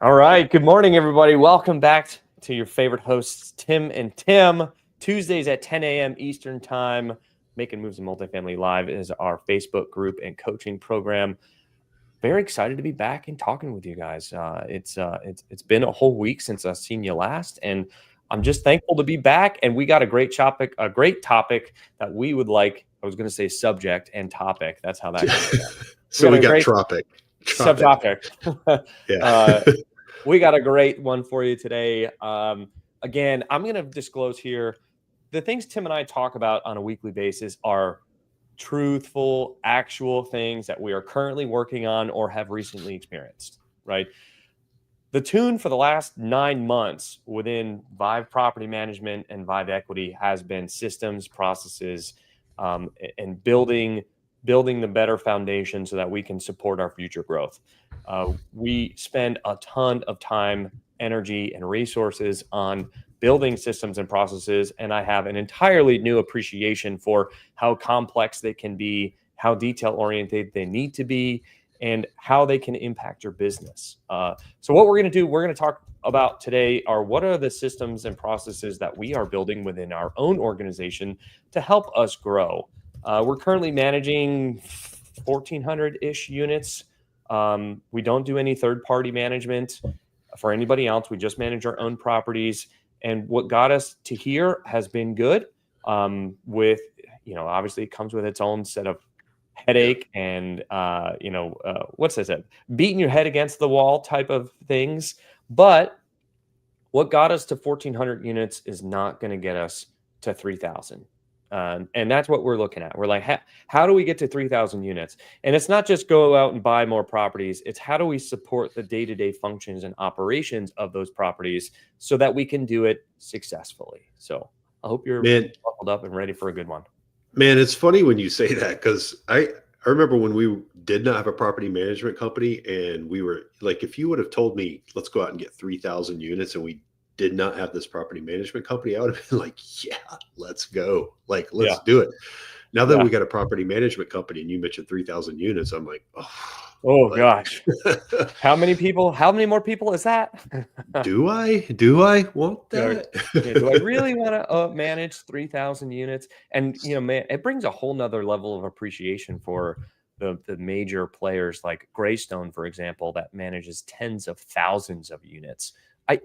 All right. Good morning, everybody. Welcome back to your favorite hosts, Tim and Tim. Tuesdays at 10 a.m. Eastern Time. Making Moves in Multifamily Live is our Facebook group and coaching program. Very excited to be back and talking with you guys. It's been a whole week since I've seen you last, and I'm just thankful to be back. And we got a great topic that we would like. I was going to say subject and topic. That's how that goes. So we got tropic. Subtopic. Yeah. We got a great one for you today. Again, I'm going to disclose here the things Tim and I talk about on a weekly basis are truthful, actual things that we are currently working on or have recently experienced, right? The tune for the last 9 months within Vive Property Management and Vive Equity has been systems, processes, and building the better foundation so that we can support our future growth. We spend a ton of time, energy, and resources on building systems and processes, and I have an entirely new appreciation for how complex they can be, how detail-oriented they need to be, and how they can impact your business. So what we're going to do, we're going to talk about today are what are the systems and processes that we are building within our own organization to help us grow. We're currently managing 1,400-ish units. We don't do any third-party management for anybody else. We just manage our own properties. And what got us to here has been good. Obviously it comes with its own set of headache and, what's that said? Beating your head against the wall type of things. But what got us to 1,400 units is not going to get us to 3,000. And that's what we're looking at. We're like, how do we get to 3,000 units? And it's not just go out and buy more properties. It's how do we support the day-to-day functions and operations of those properties so that we can do it successfully. So I hope you're buckled up and ready for a good one. Man, it's funny when you say that because I remember when we did not have a property management company and we were like, if you would have told me, let's go out and get 3,000 units and we did not have this property management company, I would have been like, yeah, let's go. Like, let's do it. Now that we got a property management company and you mentioned 3,000 units, I'm like, gosh. How many more people is that? Do I want that? Do I really want to manage 3,000 units? And, man, it brings a whole nother level of appreciation for the major players like Greystone, for example, that manages tens of thousands of units.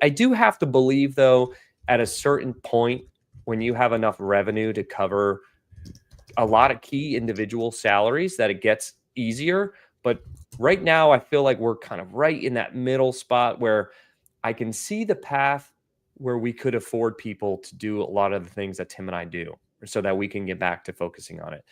I do have to believe, though, at a certain point when you have enough revenue to cover a lot of key individual salaries that it gets easier. But right now, I feel like we're kind of right in that middle spot where I can see the path where we could afford people to do a lot of the things that Tim and I do so that we can get back to focusing on it.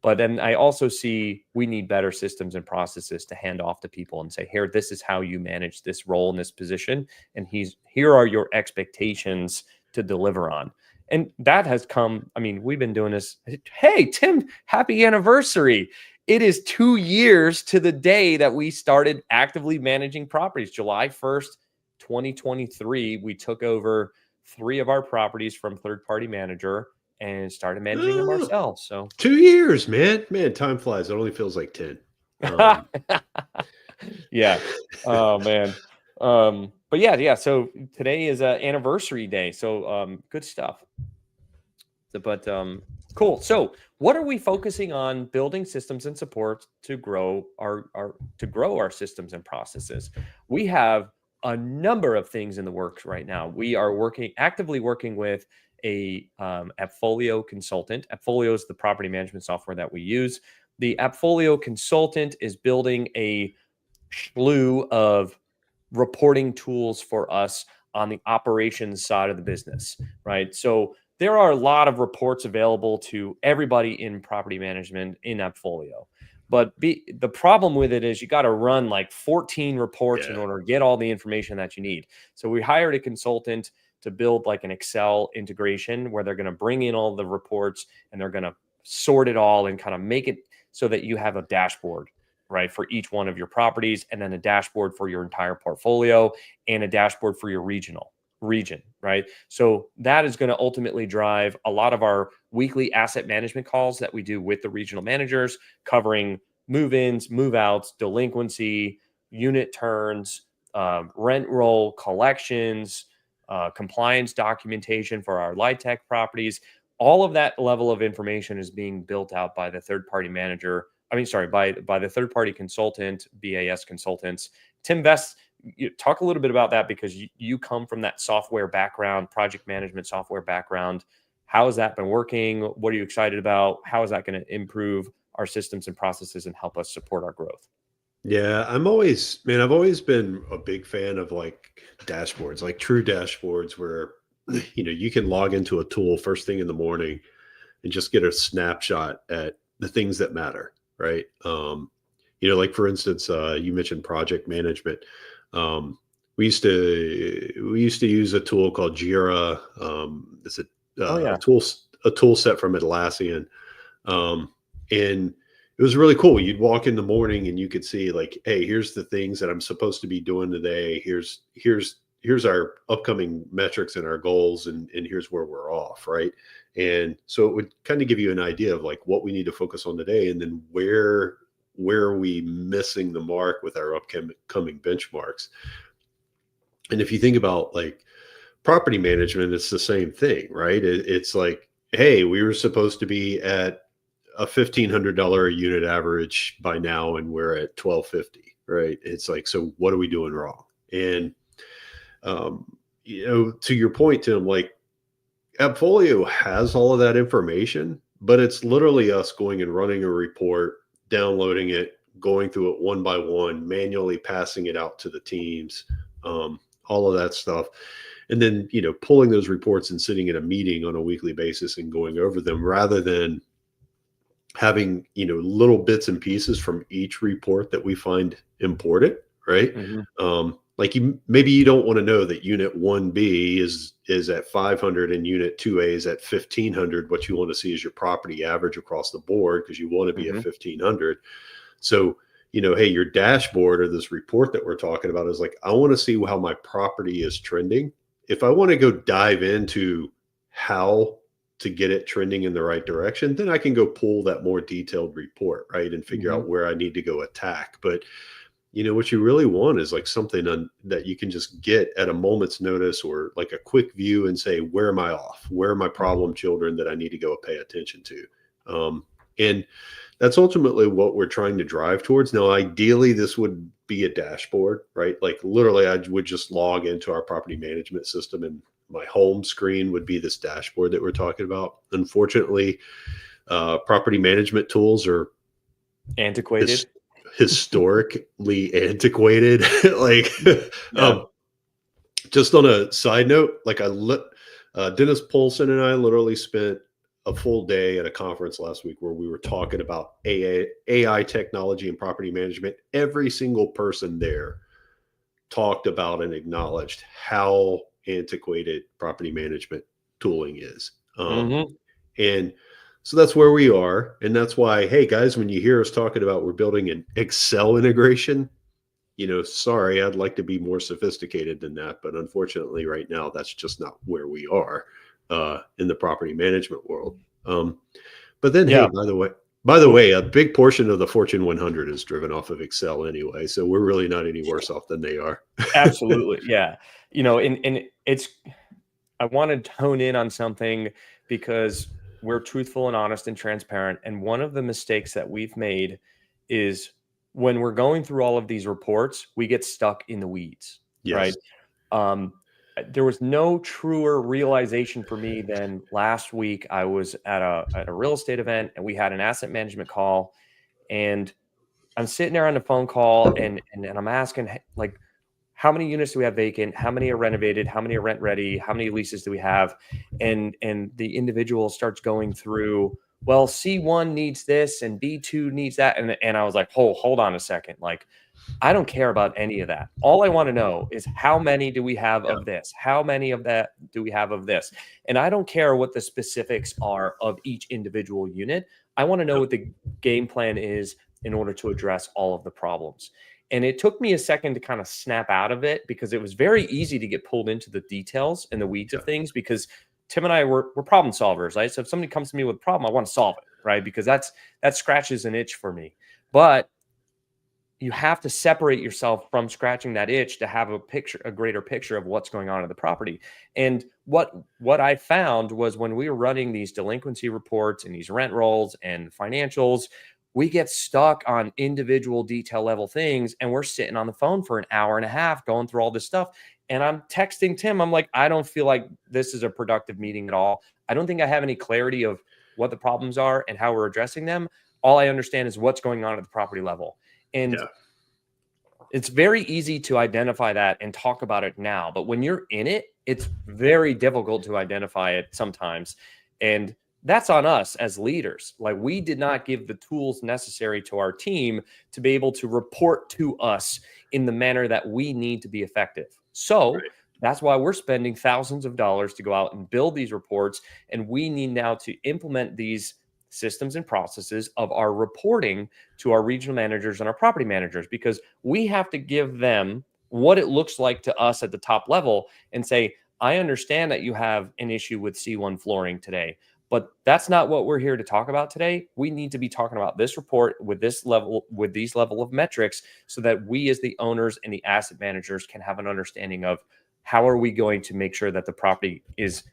But then I also see we need better systems and processes to hand off to people and say, here, this is how you manage this role in this position. And here are your expectations to deliver on. And that has come, we've been doing this. Hey, Tim, happy anniversary. It is 2 years to the day that we started actively managing properties. July 1st, 2023, we took over 3 of our properties from third-party manager and started managing them ourselves. So 2 years, man, time flies. It only feels like 10. Yeah. Oh man. But yeah. So today is an anniversary day. So good stuff. But cool. So what are we focusing on building systems and support to grow our systems and processes? We have a number of things in the works right now. We are actively working with a AppFolio consultant. AppFolio is the property management software that we use. The AppFolio consultant is building a slew of reporting tools for us on the operations side of the business, right? So there are a lot of reports available to everybody in property management in AppFolio. But the problem with it is you got to run like 14 reports in order to get all the information that you need. So we hired a consultant to build like an Excel integration where they're going to bring in all the reports and they're going to sort it all and kind of make it so that you have a dashboard, right, for each one of your properties, and then a dashboard for your entire portfolio and a dashboard for your region, right? So that is going to ultimately drive a lot of our weekly asset management calls that we do with the regional managers, covering move-ins, move-outs, delinquency, unit turns, rent roll collections, compliance documentation for our LIHTC properties. All of that level of information is being built out by the third-party manager. By the third-party consultant, BAS consultants. Tim Vest, you talk a little bit about that, because you come from that software background, project management software background. How has that been working? What are you excited about? How is that going to improve our systems and processes and help us support our growth? Yeah, I've always been a big fan of like dashboards, like true dashboards where you can log into a tool first thing in the morning and just get a snapshot at the things that matter, right? Like for instance, you mentioned project management. Um, we used to use a tool called Jira. It's Oh a yeah. tool set from Atlassian, and it was really cool. You'd walk in the morning and you could see like, hey, here's the things that I'm supposed to be doing today. Here's our upcoming metrics and our goals, and here's where we're off, right? And so it would kind of give you an idea of like what we need to focus on today, and then where are we missing the mark with our upcoming benchmarks. And if you think about like property management, it's the same thing, right? It's like, hey, we were supposed to be at a $1,500 a unit average by now, and we're at 1,250, right? It's like, so what are we doing wrong? And to your point, Tim, like Appfolio has all of that information, but it's literally us going and running a report, downloading it, going through it one by one, manually passing it out to the teams, all of that stuff. And then, pulling those reports and sitting in a meeting on a weekly basis and going over them, rather than having, little bits and pieces from each report that we find important, right? Mm-hmm. Like maybe you don't want to know that unit 1B is at 500 and unit 2A is at 1,500. What you want to see is your property average across the board, because you want to be at 1,500. So, hey, your dashboard or this report that we're talking about is like, I want to see how my property is trending. If I want to go dive into how to get it trending in the right direction, then I can go pull that more detailed report, right? And figure out where I need to go attack. But what you really want is like something that you can just get at a moment's notice, or like a quick view, and say, where am I off? Where are my problem children that I need to go pay attention to? And that's ultimately what we're trying to drive towards. Now, ideally, this would be a dashboard, right? Like literally, I would just log into our property management system, and my home screen would be this dashboard that we're talking about. Unfortunately, property management tools are Antiquated. historically antiquated. Like, just on a side note, like Dennis Polson and I literally spent a full day at a conference last week where we were talking about AI technology and property management. Every single person there talked about and acknowledged how antiquated property management tooling is. And so that's where we are. And that's why, hey guys, when you hear us talking about we're building an Excel integration, sorry, I'd like to be more sophisticated than that. But unfortunately, right now, that's just not where we are in the property management world. But then, hey, by the way, a big portion of the Fortune 100 is driven off of Excel anyway. So we're really not any worse off than they are. Absolutely. Yeah. And I want to hone in on something, because we're truthful and honest and transparent. And one of the mistakes that we've made is, when we're going through all of these reports, we get stuck in the weeds, right? There was no truer realization for me than last week. I was at a real estate event, and we had an asset management call, and I'm sitting there on the phone call, and I'm asking, like, how many units do we have vacant? How many are renovated? How many are rent ready? How many leases do we have? And the individual starts going through, well, C1 needs this and B2 needs that. And I was like, hold on a second. Like, I don't care about any of that. All I want to know is, how many do we have of this? How many of that do we have of this? And I don't care what the specifics are of each individual unit. I want to know what the game plan is in order to address all of the problems. And it took me a second to kind of snap out of it, because it was very easy to get pulled into the details and the weeds of things, because Tim and I we're problem solvers, right? So if somebody comes to me with a problem, I want to solve it, right? Because that scratches an itch for me. But you have to separate yourself from scratching that itch to have a greater picture of what's going on in the property. And what I found was when we were running these delinquency reports and these rent rolls and financials, we get stuck on individual detail level things, and we're sitting on the phone for an hour and a half going through all this stuff. And I'm texting Tim. I'm like, I don't feel like this is a productive meeting at all. I don't think I have any clarity of what the problems are and how we're addressing them. All I understand is what's going on at the property level. And it's very easy to identify that and talk about it now. But when you're in it, it's very difficult to identify it sometimes. And that's on us as leaders. Like, we did not give the tools necessary to our team to be able to report to us in the manner that we need to be effective. So that's why we're spending thousands of dollars to go out and build these reports. And we need now to implement these systems and processes of our reporting to our regional managers and our property managers, because we have to give them what it looks like to us at the top level and say, I understand that you have an issue with C1 flooring today, but that's not what we're here to talk about today. We need to be talking about this report with this level, with these level of metrics, so that we as the owners and the asset managers can have an understanding of how are we going to make sure that the property is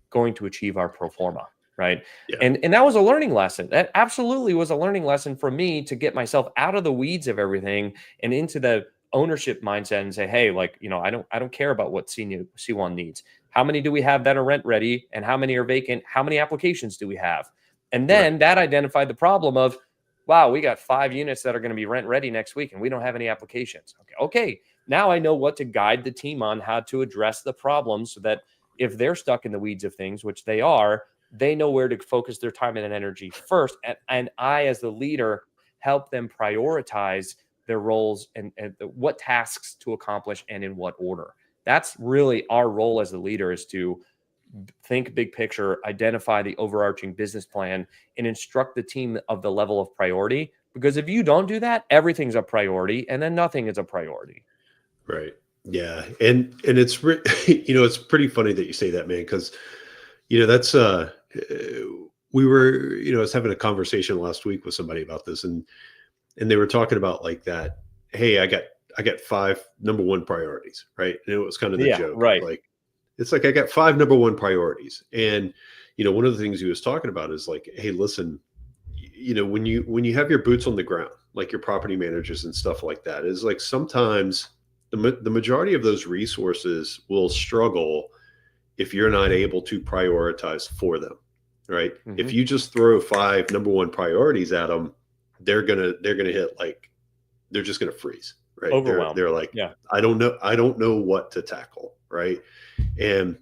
going to achieve our pro forma. Right. Yeah. And that was a learning lesson. That absolutely was a learning lesson for me to get myself out of the weeds of everything and into the ownership mindset and say, hey, like, you know, I don't care about what C1 needs. How many do we have that are rent ready and how many are vacant? How many applications do we have? And then that identified the problem of, wow, we got 5 units that are going to be rent ready next week and we don't have any applications. Okay. Now I know what to guide the team on, how to address the problems, so that if they're stuck in the weeds of things, which they are, they know where to focus their time and energy first. And I, as the leader, help them prioritize their roles and what tasks to accomplish and in what order. That's really our role as the leader, is to think big picture, identify the overarching business plan, and instruct the team of the level of priority. Because if you don't do that, everything's a priority and then nothing is a priority. Right. Yeah. And it's, it's pretty funny that you say that, man, because, that's, we were, I was having a conversation last week with somebody about this, and they were talking about like that. Hey, I got 5 number 1 priorities. Right. And it was kind of the joke. Right. Like, it's like, I got 5 number 1 priorities. And, one of the things he was talking about is like, hey, listen, when you have your boots on the ground, like your property managers and stuff like that, is like, sometimes the majority of those resources will struggle if you're not able to prioritize for them. Right. Mm-hmm. If you just throw 5 number 1 priorities at them, they're gonna hit, like, they're just gonna freeze. Right. Overwhelmed. They're like, yeah, I don't know what to tackle. Right. And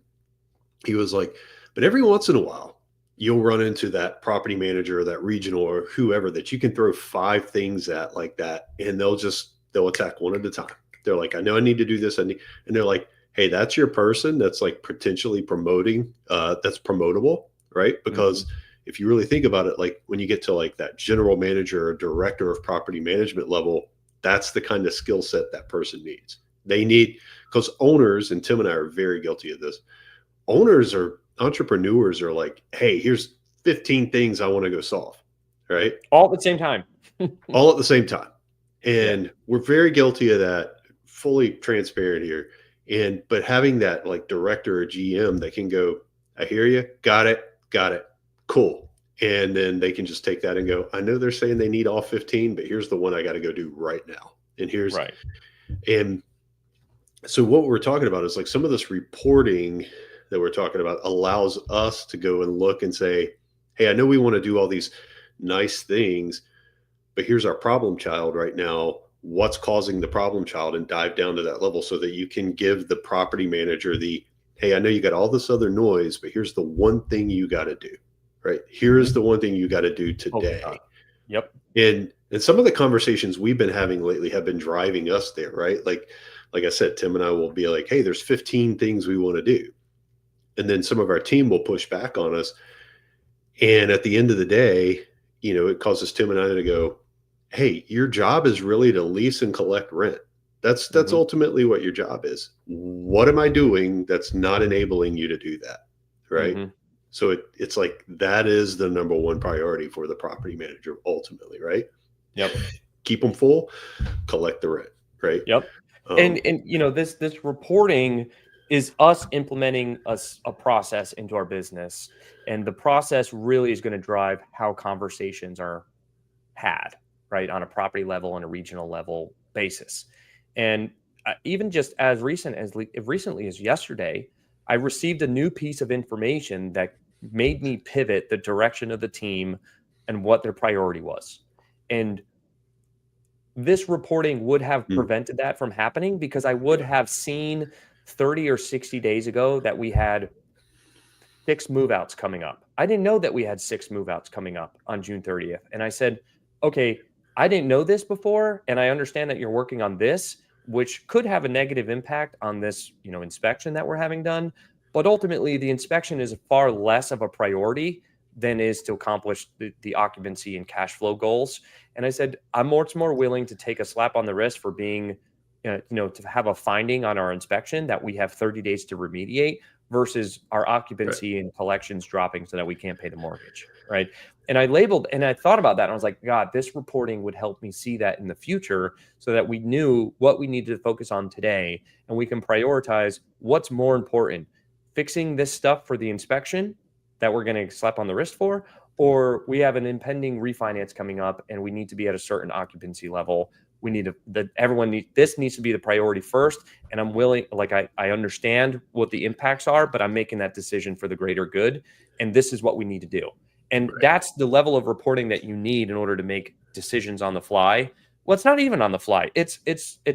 he was like, but every once in a while, you'll run into that property manager or that regional or whoever that you can throw 5 things at like that, and they'll attack one at a time. They're like, I know I need to do this. And they're like, hey, that's your person that's like potentially promoting, that's promotable, right? Because if you really think about it, like when you get to like that general manager or director of property management level, that's the kind of skill set that person needs. They need, because owners, and Tim and I are very guilty of this, owners or entrepreneurs are like, hey, here's 15 things I want to go solve, right? All at the same time. All at the same time. And we're very guilty of that, fully transparent here. But having that like director or GM that can go, I hear you, got it, cool. And then they can just take that and go, I know they're saying they need all 15, but here's the one I got to go do right now. And here's, right. And so what we're talking about is like some of this reporting that we're talking about allows us to go and look and say, hey, I know we want to do all these nice things, but here's our problem child right now. What's causing the problem child, and dive down to that level so that you can give the property manager the, hey, I know you got all this other noise, but here's the one thing you got to do, right? Here's the one thing you got to do today. Yep. And some of the conversations we've been having lately have been driving us there, right? Like I said, Tim and I will be like, hey, there's 15 things we want to do. And then some of our team will push back on us. And at the end of the day, it causes Tim and I to go, hey, your job is really to lease and collect rent. That's ultimately what your job is. What am I doing that's not enabling you to do that? Right. Mm-hmm. So it's like, that is the number 1 priority for the property manager ultimately. Right. Yep. keep them full, collect the rent, right? Yep. And this reporting is us implementing a process into our business, and the process really is going to drive how conversations are had, right, on a property level and a regional level basis. And even just as recently as yesterday, I received a new piece of information that made me pivot the direction of the team and what their priority was. And this reporting would have prevented that from happening, because I would have seen 30 or 60 days ago that we had 6 move-outs coming up. I didn't know that we had 6 move-outs coming up on June 30th. And I said, okay, I didn't know this before, and I understand that you're working on this, which could have a negative impact on this, inspection that we're having done. But ultimately, the inspection is far less of a priority than is to accomplish the occupancy and cash flow goals. And I said, I'm much more willing to take a slap on the wrist for being, to have a finding on our inspection that we have 30 days to remediate, versus our occupancy and collections dropping so that we can't pay the mortgage, right? And I thought about that, and I was like, God, this reporting would help me see that in the future, so that we knew what we needed to focus on today, and we can prioritize what's more important: fixing this stuff for the inspection that we're going to slap on the wrist for, or we have an impending refinance coming up and we need to be at a certain occupancy level. We need to, this needs to be the priority first. And I'm willing, I understand what the impacts are, but I'm making that decision for the greater good. And this is what we need to do. And that's the level of reporting that you need in order to make decisions on the fly. Well, it's not even on the fly. It's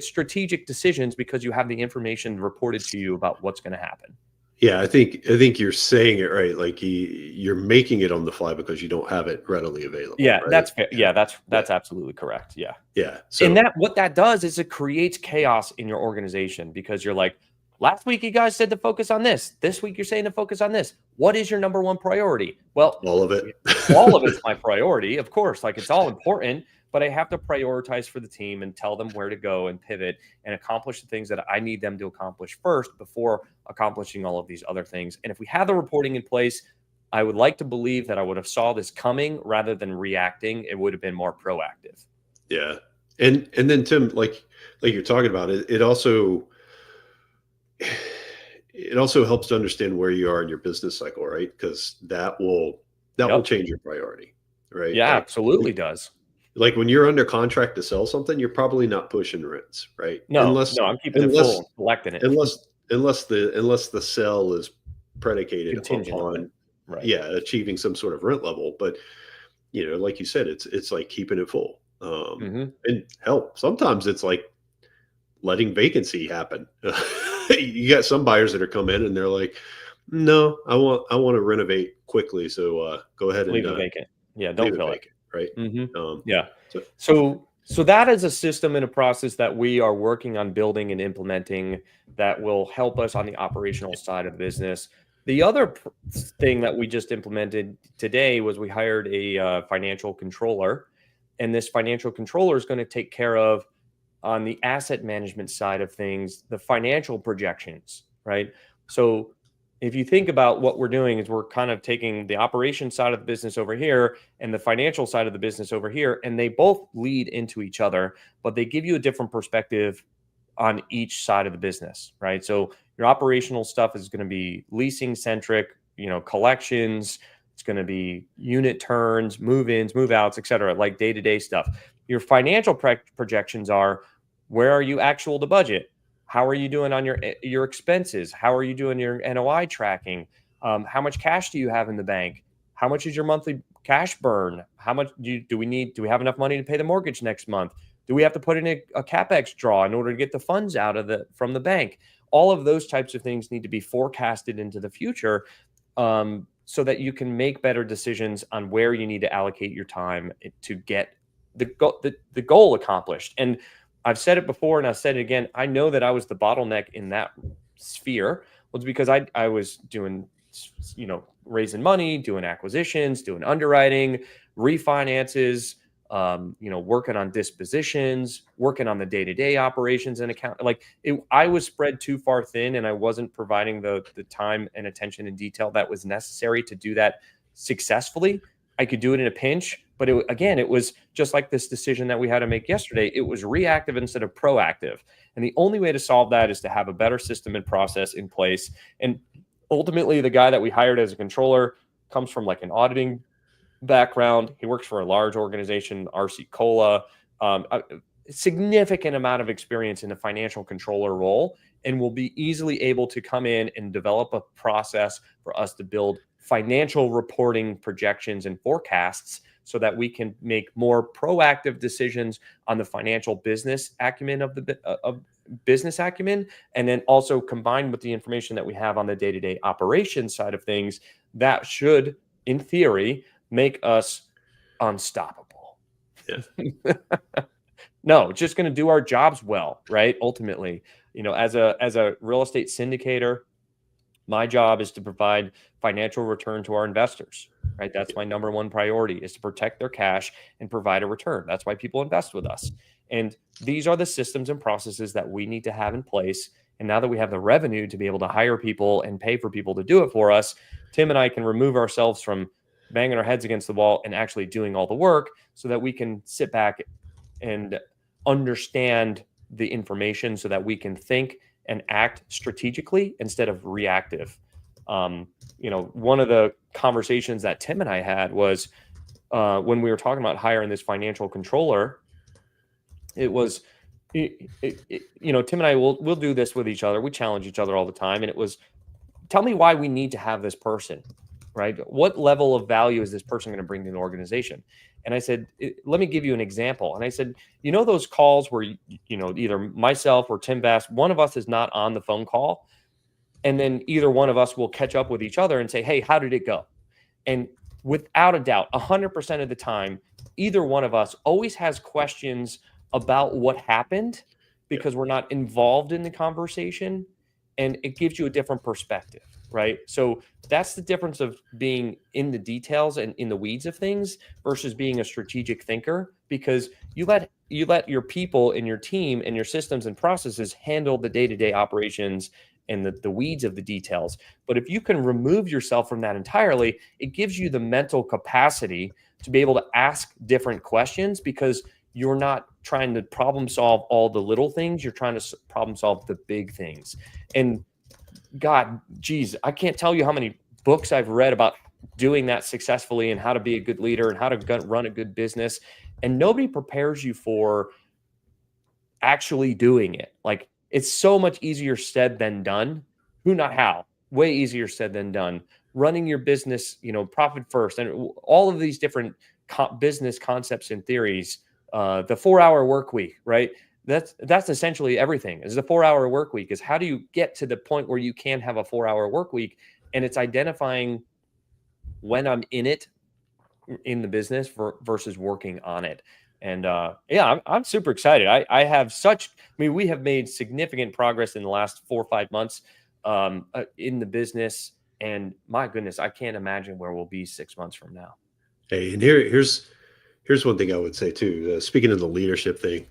strategic decisions, because you have the information reported to you about what's going to happen. Yeah, I think you're saying it right. Like you're making it on the fly because you don't have it readily available. Yeah, right? that's fair. Yeah, that's absolutely correct. Yeah. Yeah. So And what that does is it creates chaos in your organization, because you're like, last week you guys said to focus on this. This week you're saying to focus on this. What is your number one priority? Well, all of it. All of it's my priority, of course. It's all important, but I have to prioritize for the team and tell them where to go and pivot and accomplish the things that I need them to accomplish first before accomplishing all of these other things. And if we have the reporting in place, I would like to believe that I would have saw this coming rather than reacting. It would have been more proactive. Yeah. And then Tim, like you're talking about it, it also helps to understand where you are in your business cycle, right? Because that will change your priority, right? Yeah, absolutely does. Like when you're under contract to sell something, you're probably not pushing rents, right? No, I'm keeping it full and collecting it. Unless the sale is predicated Contingent upon, right? Achieving some sort of rent level. But like you said, it's like keeping it full. And hell, sometimes it's like letting vacancy happen. You got some buyers that are come in and they're like, no, I want to renovate quickly, so go ahead and leave it vacant. Yeah, don't fill it. Right. So that is a system and a process that we are working on building and implementing that will help us on the operational side of the business. The other thing that we just implemented today was we hired a financial controller, and this financial controller is going to take care of, on the asset management side of things, the financial projections, right? So if you think about what we're doing, is we're kind of taking the operation side of the business over here and the financial side of the business over here, and they both lead into each other, but they give you a different perspective on each side of the business, right? So your operational stuff is going to be leasing centric, collections. It's going to be unit turns, move-ins, move-outs, et cetera, like day-to-day stuff. Your financial projections are, where are you actual to budget? How are you doing on your expenses? How are you doing your NOI tracking? How much cash do you have in the bank? How much is your monthly cash burn? How much do we have enough money to pay the mortgage next month? Do we have to put in a CapEx draw in order to get the funds out from the bank? All of those types of things need to be forecasted into the future, so that you can make better decisions on where you need to allocate your time to get the goal accomplished. And I've said it before and I've said it again. I know that I was the bottleneck in that sphere, was because I was doing, raising money, doing acquisitions, doing underwriting, refinances, working on dispositions, working on the day-to-day operations and account. I was spread too far thin, and I wasn't providing the time and attention and detail that was necessary to do that successfully. I could do it in a pinch, But again, it was just like this decision that we had to make yesterday. It was reactive instead of proactive. And the only way to solve that is to have a better system and process in place. And ultimately, the guy that we hired as a controller comes from like an auditing background. He works for a large organization, RC Cola, a significant amount of experience in a financial controller role, and will be easily able to come in and develop a process for us to build financial reporting projections and forecasts so that we can make more proactive decisions on the financial business acumen of the business acumen, and then also combined with the information that we have on the day-to-day operations side of things, that should, in theory, make us unstoppable. Yeah. No, just going to do our jobs well, right? Ultimately, as a real estate syndicator, my job is to provide financial return to our investors, right? That's my number one priority, is to protect their cash and provide a return. That's why people invest with us. And these are the systems and processes that we need to have in place. And now that we have the revenue to be able to hire people and pay for people to do it for us, Tim and I can remove ourselves from banging our heads against the wall and actually doing all the work so that we can sit back and understand the information so that we can think and act strategically instead of reactive. One of the conversations that Tim and I had was when we were talking about hiring this financial controller. It was, Tim and I we'll do this with each other. We challenge each other all the time, and it was, tell me why we need to have this person, right? What level of value is this person going to bring to the organization? And I said, let me give you an example. And I said, those calls where, either myself or Tim Bass, one of us is not on the phone call. And then either one of us will catch up with each other and say, hey, how did it go? And without a doubt, 100% of the time, either one of us always has questions about what happened because we're not involved in the conversation. And it gives you a different perspective, right? So that's the difference of being in the details and in the weeds of things versus being a strategic thinker, because you let your people and your team and your systems and processes handle the day-to-day operations and the weeds of the details. But if you can remove yourself from that entirely, it gives you the mental capacity to be able to ask different questions, because you're not trying to problem solve all the little things. You're trying to problem solve the big things. And God, geez, I can't tell you how many books I've read about doing that successfully and how to be a good leader and how to run a good business. And nobody prepares you for actually doing it. Like, it's so much easier said than done. Who, not how, way easier said than done. Running your business, profit first, and all of these different business concepts and theories. The 4-hour work week, right? That's essentially everything. Is the 4-hour work week is how do you get to the point where you can have a 4-hour work week? And it's identifying when I'm in it, in the business versus working on it. And I'm super excited. I have we have made significant progress in the last 4 or 5 months in the business. And my goodness, I can't imagine where we'll be 6 months from now. Hey, and here's one thing I would say too. Speaking of the leadership thing,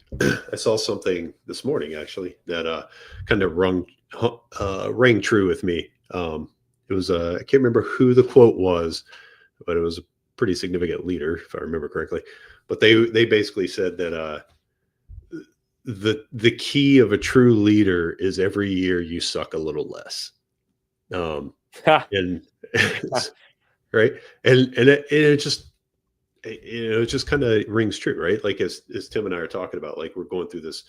I saw something this morning actually that kind of rang true with me. It was I can't remember who the quote was, but it was a pretty significant leader, if I remember correctly. But they basically said that the key of a true leader is every year you suck a little less. And right, and it just kind of rings true, right? Like as Tim and I are talking about, like we're going through this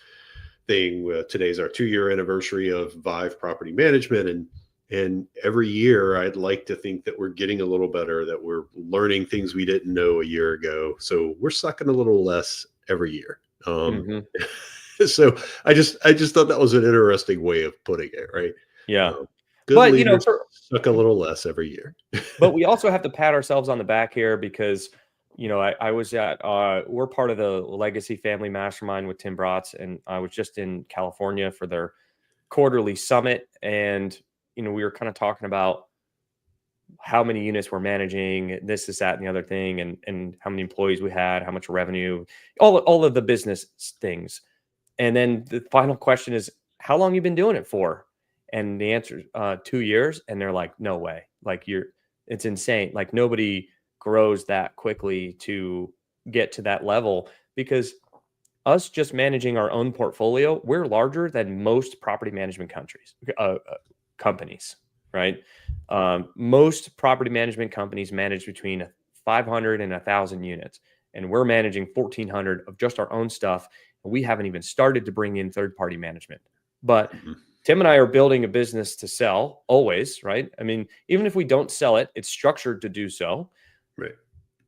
thing. Today's our 2-year anniversary of Vive Property Management, and every year I'd like to think that we're getting a little better, that we're learning things we didn't know a year ago. So we're sucking a little less every year. So I just thought that was an interesting way of putting it, right? Yeah. Good but leaders suck a little less every year. But we also have to pat ourselves on the back here because, I was we're part of the Legacy Family Mastermind with Tim Bratz, and I was just in California for their quarterly summit. And, we were kind of talking about how many units we're managing, this, that, and the other thing, and how many employees we had, how much revenue, all of the business things. And then the final question is, how long you been doing it for? And the answer is 2 years. And they're like, no way. Like it's insane. Like nobody grows that quickly to get to that level, because us just managing our own portfolio, we're larger than most property management companies, right? Most property management companies manage between 500 and 1,000 units, and we're managing 1,400 of just our own stuff. And we haven't even started to bring in third-party management. But Tim and I are building a business to sell always, right? I mean, even if we don't sell it, it's structured to do so. Right.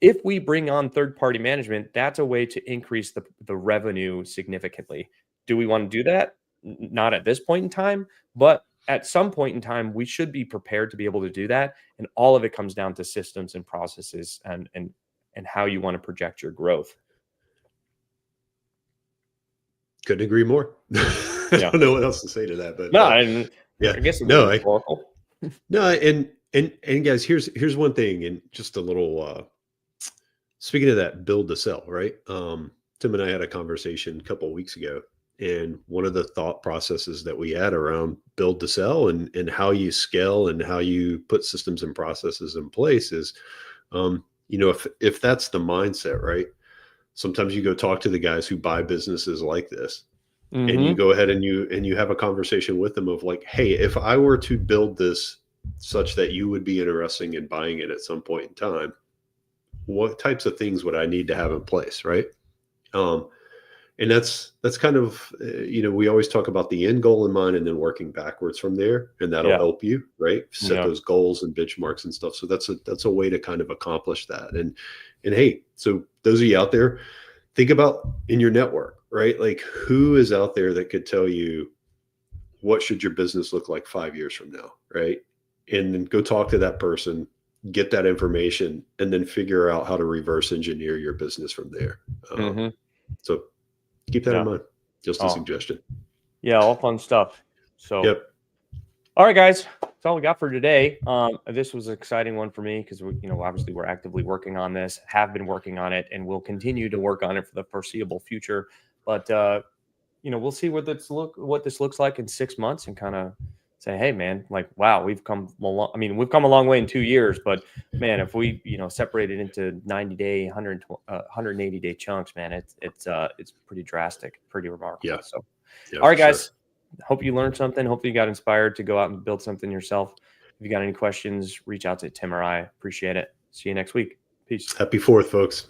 If we bring on third-party management, that's a way to increase the revenue significantly. Do we want to do that? Not at this point in time, but at some point in time, we should be prepared to be able to do that. And all of it comes down to systems and processes and how you want to project your growth. Couldn't agree more. I don't know what else to say to that, but no, I guess no, and guys, here's one thing, and just a little speaking of that build to sell, right? Tim and I had a conversation a couple of weeks ago, and one of the thought processes that we had around build to sell and how you scale and how you put systems and processes in place is, if that's the mindset, right? Sometimes you go talk to the guys who buy businesses like this, and you go ahead and you have a conversation with them of like, hey, if I were to build this such that you would be interested in buying it at some point in time, what types of things would I need to have in place, right? And that's kind of, we always talk about the end goal in mind and then working backwards from there, and that'll help you, right? Set those goals and benchmarks and stuff. So that's a way to kind of accomplish that. And hey, so those of you out there, think about in your network, right? Like, who is out there that could tell you what should your business look like 5 years from now, right? And then go talk to that person, get that information, and then figure out how to reverse engineer your business from there. So keep that in mind. Just a suggestion. Yeah, all fun stuff. So, all right, guys, that's all we got for today. This was an exciting one for me because obviously we're actively working on this, have been working on it, and we'll continue to work on it for the foreseeable future. But we'll see what this looks like in 6 months, and kind of say, hey, man, like, wow, we've come a long. I mean, we've come a long way in 2 years, but man, if we separate it into 90-day, 180-day chunks, man, it's pretty drastic, pretty remarkable. Yeah. So, all right, guys. Hope you learned something. Hope you got inspired to go out and build something yourself. If you got any questions, reach out to Tim or I. Appreciate it. See you next week. Peace. Happy 4th, folks.